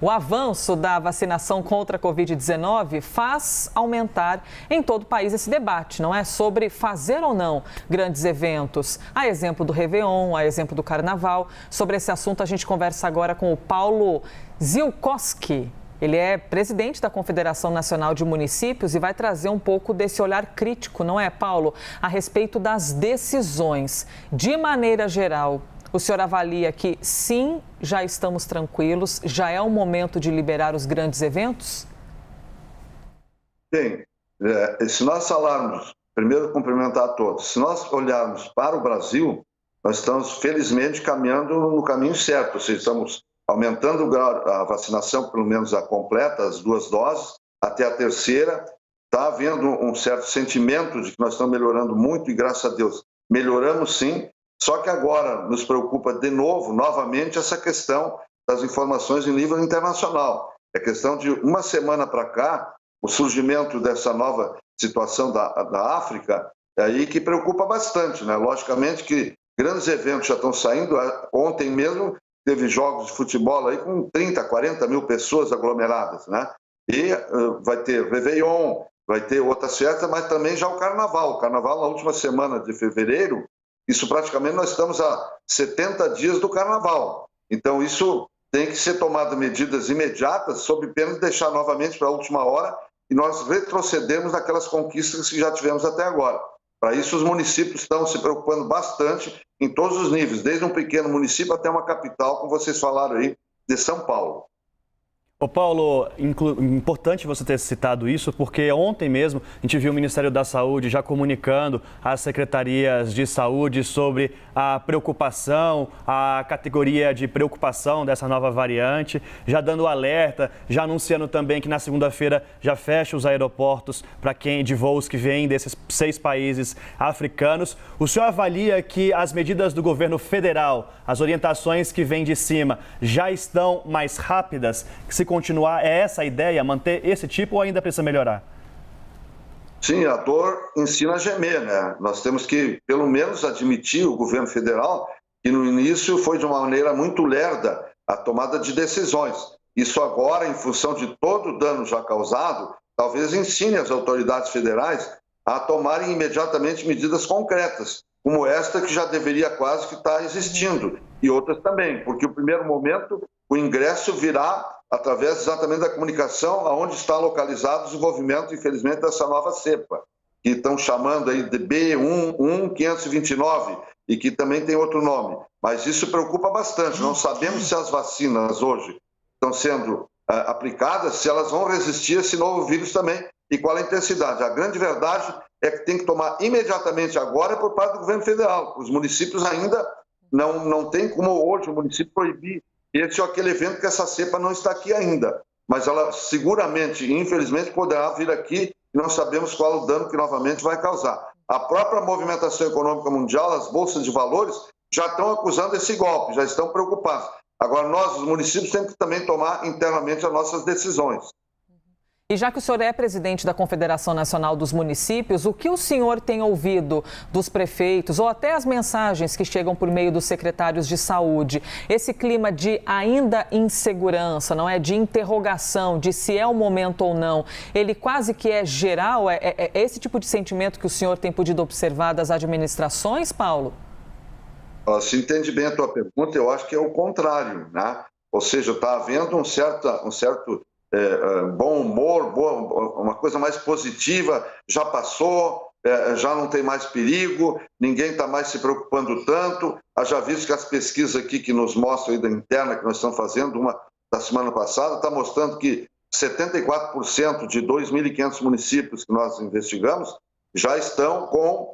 O avanço da vacinação contra a Covid-19 faz aumentar em todo o país esse debate, não é? Sobre fazer ou não grandes eventos. A exemplo do Réveillon, a exemplo do Carnaval. Sobre esse assunto a gente conversa agora com o Paulo Zielkowski. Ele é presidente da Confederação Nacional de Municípios e vai trazer um pouco desse olhar crítico, não é, Paulo? A respeito das decisões. De maneira geral, o senhor avalia que sim, já estamos tranquilos, já é o momento de liberar os grandes eventos? Bem, se nós falarmos, primeiro cumprimentar a todos, se nós olharmos para o Brasil, nós estamos felizmente caminhando no caminho certo, ou seja, estamos aumentando o grau, a vacinação, pelo menos a completa, as 2 doses, até a terceira. Está havendo um certo sentimento de que nós estamos melhorando muito e, graças a Deus, melhoramos sim. Só que agora nos preocupa de novo, novamente, essa questão das informações em nível internacional. É questão de uma semana para cá, o surgimento dessa nova situação da África, é aí que preocupa bastante, né? Logicamente que grandes eventos já estão saindo. Ontem mesmo teve jogos de futebol aí com 30, 40 mil pessoas aglomeradas, né? E vai ter Réveillon, vai ter outras festas, mas também já o Carnaval. O Carnaval na última semana de fevereiro, isso praticamente nós estamos a 70 dias do Carnaval. Então isso tem que ser tomado medidas imediatas, sob pena de deixar novamente para a última hora e nós retrocedemos naquelas conquistas que já tivemos até agora. Para isso os municípios estão se preocupando bastante em todos os níveis, desde um pequeno município até uma capital, como vocês falaram aí, de São Paulo. Ô Paulo, importante você ter citado isso, porque ontem mesmo a gente viu o Ministério da Saúde já comunicando às secretarias de saúde sobre a preocupação, a categoria de preocupação dessa nova variante, já dando alerta, já anunciando também que na segunda-feira já fecha os aeroportos para quem de voos que vêm desses 6 países africanos. O senhor avalia que as medidas do governo federal, as orientações que vêm de cima, já estão mais rápidas? Se continuar, é essa a ideia, manter esse tipo ou ainda precisa melhorar? Sim, a dor ensina a gemer, né? Nós temos que, pelo menos, admitir o governo federal que no início foi de uma maneira muito lerda a tomada de decisões. Isso agora, em função de todo o dano já causado, talvez ensine as autoridades federais a tomarem imediatamente medidas concretas, como esta que já deveria quase que estar existindo, e outras também, porque o primeiro momento, o ingresso virá através exatamente da comunicação aonde está localizado o desenvolvimento, infelizmente, dessa nova cepa, que estão chamando aí de B11529 e que também tem outro nome. Mas isso preocupa bastante. Não sabemos se as vacinas hoje estão sendo aplicadas, se elas vão resistir a esse novo vírus também e qual a intensidade. A grande verdade é que tem que tomar imediatamente agora por parte do governo federal. Os municípios ainda não tem como hoje o município proibir esse ou aquele evento, que essa cepa não está aqui ainda. Mas ela seguramente, infelizmente, poderá vir aqui e não sabemos qual o dano que novamente vai causar. A própria movimentação econômica mundial, as bolsas de valores, já estão acusando esse golpe, já estão preocupados. Agora, nós, os municípios, temos que também tomar internamente as nossas decisões. E já que o senhor é presidente da Confederação Nacional dos Municípios, o que o senhor tem ouvido dos prefeitos ou até as mensagens que chegam por meio dos secretários de saúde? Esse clima de ainda insegurança, não é? De interrogação, de se é o momento ou não, ele quase que é geral? É esse tipo de sentimento que o senhor tem podido observar das administrações, Paulo? Se entende bem a tua pergunta, eu acho que é o contrário, né? Ou seja, está havendo um certo bom humor, uma coisa mais positiva, já passou, já não tem mais perigo, ninguém está mais se preocupando tanto. Já visto que as pesquisas aqui que nos mostram aí da interna que nós estamos fazendo, uma da semana passada, está mostrando que 74% de 2.500 municípios que nós investigamos já estão com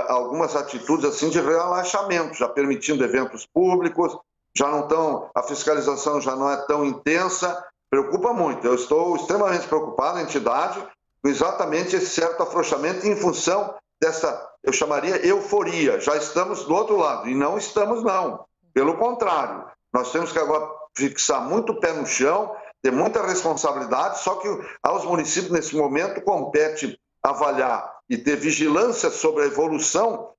algumas atitudes assim de relaxamento, já permitindo eventos públicos, já não estão, a fiscalização já não é tão intensa. Preocupa muito. Eu estou extremamente preocupado, a entidade, com exatamente esse certo afrouxamento em função dessa, eu chamaria, euforia. Já estamos do outro lado, e não estamos não. Pelo contrário, nós temos que agora fixar muito o pé no chão, ter muita responsabilidade, só que aos municípios, nesse momento, compete avaliar e ter vigilância sobre a evolução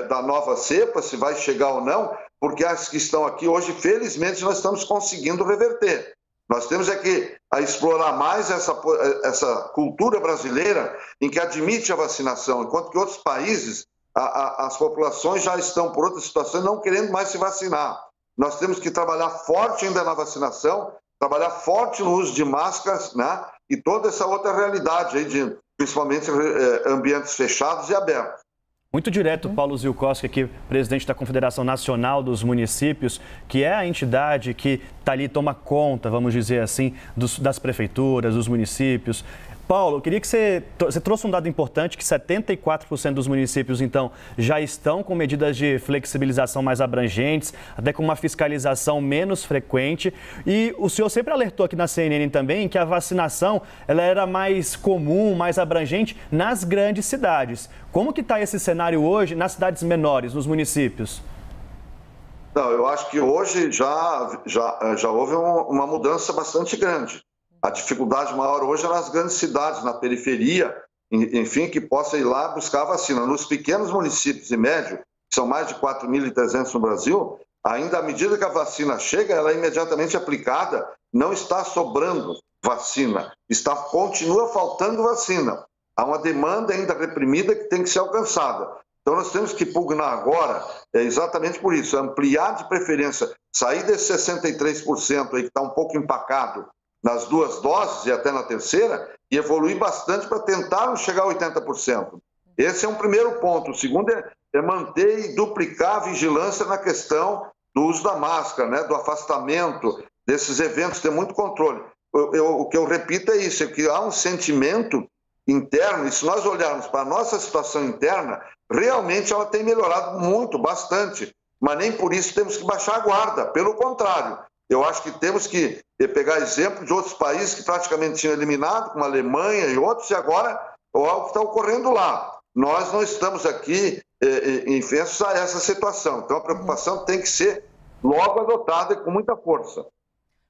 da nova cepa, se vai chegar ou não, porque as que estão aqui hoje, felizmente, nós estamos conseguindo reverter. Nós temos que explorar mais essa cultura brasileira em que admite a vacinação, enquanto que outros países, as populações já estão, por outras situações, não querendo mais se vacinar. Nós temos que trabalhar forte ainda na vacinação, trabalhar forte no uso de máscaras, né? E toda essa outra realidade aí principalmente ambientes fechados e abertos. Muito direto, Paulo Zielkowski, aqui, presidente da Confederação Nacional dos Municípios, que é a entidade que está ali, toma conta, vamos dizer assim, das prefeituras, dos municípios. Paulo, eu queria que você trouxe um dado importante, que 74% dos municípios, então, já estão com medidas de flexibilização mais abrangentes, até com uma fiscalização menos frequente. E o senhor sempre alertou aqui na CNN também que a vacinação ela era mais comum, mais abrangente nas grandes cidades. Como que está esse cenário hoje nas cidades menores, nos municípios? Não, eu acho que hoje já houve uma mudança bastante grande. A dificuldade maior hoje é nas grandes cidades, na periferia, enfim, que possa ir lá buscar a vacina. Nos pequenos municípios e médios, que são mais de 4.300 no Brasil, ainda à medida que a vacina chega, ela é imediatamente aplicada, não está sobrando vacina, continua faltando vacina. Há uma demanda ainda reprimida que tem que ser alcançada. Então nós temos que pugnar agora, exatamente por isso, ampliar de preferência, sair desse 63% aí que está um pouco empacado, nas 2 doses e até na terceira, e evoluir bastante para tentar chegar a 80%. Esse é um primeiro ponto. O segundo é manter e duplicar a vigilância na questão do uso da máscara, né, do afastamento desses eventos, ter muito controle. O que eu repito é isso, é que há um sentimento interno, e se nós olharmos para a nossa situação interna, realmente ela tem melhorado muito, bastante, mas nem por isso temos que baixar a guarda, pelo contrário. Eu acho que temos que pegar exemplo de outros países que praticamente tinham eliminado, como a Alemanha e outros, e agora olha o que está ocorrendo lá. Nós não estamos aqui infensos a essa situação. Então a preocupação tem que ser logo adotada e com muita força.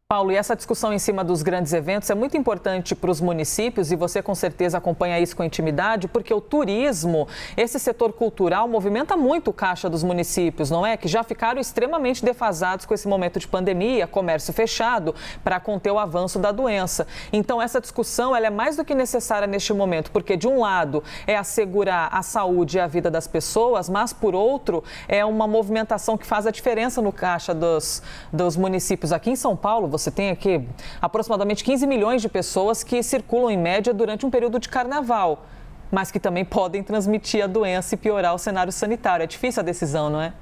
Paulo, e essa discussão em cima dos grandes eventos é muito importante para os municípios e você com certeza acompanha isso com intimidade, porque o turismo, esse setor cultural, movimenta muito o caixa dos municípios, não é? Que já ficaram extremamente defasados com esse momento de pandemia, comércio fechado, para conter o avanço da doença. Então, essa discussão ela é mais do que necessária neste momento, porque de um lado é assegurar a saúde e a vida das pessoas, mas por outro é uma movimentação que faz a diferença no caixa dos municípios. Aqui em São Paulo, você tem aqui aproximadamente 15 milhões de pessoas que circulam em média durante um período de carnaval, mas que também podem transmitir a doença e piorar o cenário sanitário. É difícil a decisão, não é?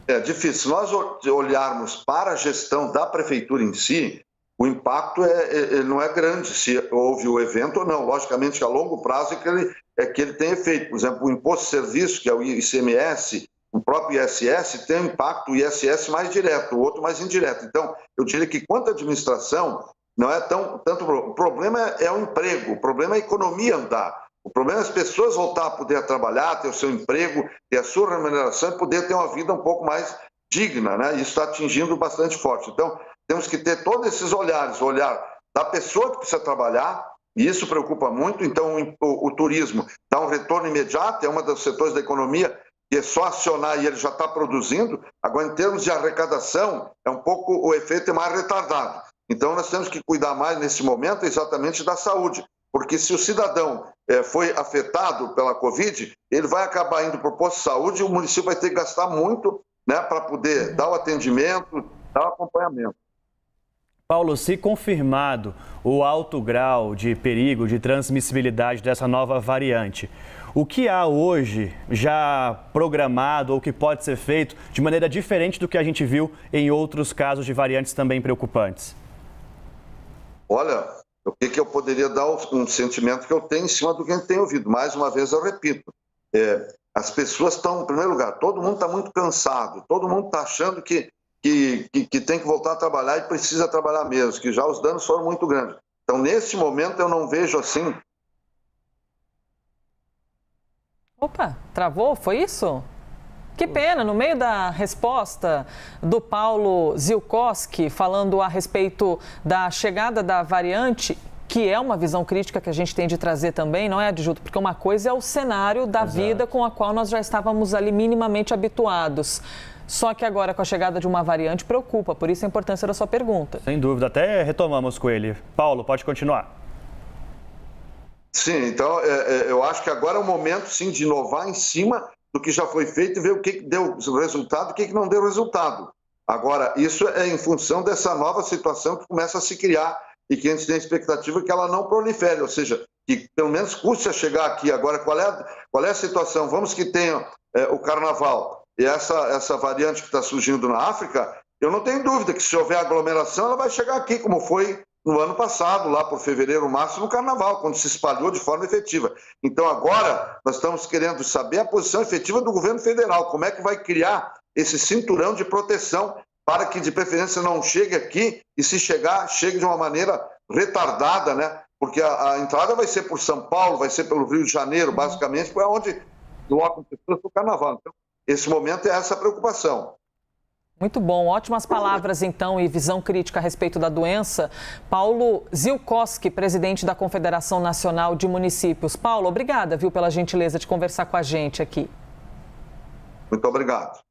É difícil. Se nós olharmos para a gestão da prefeitura em si, o impacto não é grande se houve o evento ou não. Logicamente, a longo prazo é que ele tem efeito. Por exemplo, o imposto de serviço, que é o ICMS, o próprio ISS tem um impacto, o ISS mais direto, o outro mais indireto. Então, eu diria que quanto à administração, não é tanto o problema é o emprego, o problema é a economia andar. O problema é as pessoas voltar a poder trabalhar, ter o seu emprego, ter a sua remuneração e poder ter uma vida um pouco mais digna, né? Isso está atingindo bastante forte. Então, temos que ter todos esses olhares, o olhar da pessoa que precisa trabalhar, e isso preocupa muito. Então, o turismo dá um retorno imediato, é um dos setores da economia que é só acionar e ele já está produzindo. Agora, em termos de arrecadação, o efeito é mais retardado. Então, nós temos que cuidar mais nesse momento exatamente da saúde, porque se o cidadão foi afetado pela Covid, ele vai acabar indo para o posto de saúde e o município vai ter que gastar muito, né, para poder dar o atendimento, dar o acompanhamento. Paulo, se confirmado o alto grau de perigo, de transmissibilidade dessa nova variante, o que há hoje já programado ou que pode ser feito de maneira diferente do que a gente viu em outros casos de variantes também preocupantes? Olha, o que eu poderia dar um sentimento que eu tenho em cima do que a gente tem ouvido. Mais uma vez eu repito, as pessoas estão, em primeiro lugar, todo mundo está muito cansado, todo mundo está achando que tem que voltar a trabalhar e precisa trabalhar mesmo, que já os danos foram muito grandes. Então, nesse momento, eu não vejo assim... Opa, travou? Foi isso? Que pena, no meio da resposta do Paulo Zielkowski, falando a respeito da chegada da variante, que é uma visão crítica que a gente tem de trazer também, não é, Adjuto? Porque uma coisa é o cenário da vida com a qual nós já estávamos ali minimamente habituados. Só que agora, com a chegada de uma variante, preocupa. Por isso a importância da sua pergunta. Sem dúvida. Até retomamos com ele. Paulo, pode continuar. Sim, então eu acho que agora é o momento, sim, de inovar em cima do que já foi feito e ver o que deu resultado e o que não deu resultado. Agora, isso é em função dessa nova situação que começa a se criar e que a gente tem a expectativa que ela não prolifere, ou seja, que pelo menos custe a chegar aqui. Agora, qual é a situação? Vamos que tenha o carnaval e essa variante que está surgindo na África, eu não tenho dúvida que se houver aglomeração, ela vai chegar aqui, como foi no ano passado, lá por fevereiro, março, no carnaval, quando se espalhou de forma efetiva. Então, agora, nós estamos querendo saber a posição efetiva do governo federal, como é que vai criar esse cinturão de proteção para que, de preferência, não chegue aqui e, se chegar, chegue de uma maneira retardada, né? Porque a entrada vai ser por São Paulo, vai ser pelo Rio de Janeiro, basicamente, que é onde colocam pessoas para o carnaval. Então, esse momento é essa preocupação. Muito bom, ótimas palavras então e visão crítica a respeito da doença. Paulo Zilkowski, presidente da Confederação Nacional de Municípios. Paulo, obrigada, viu, pela gentileza de conversar com a gente aqui. Muito obrigado.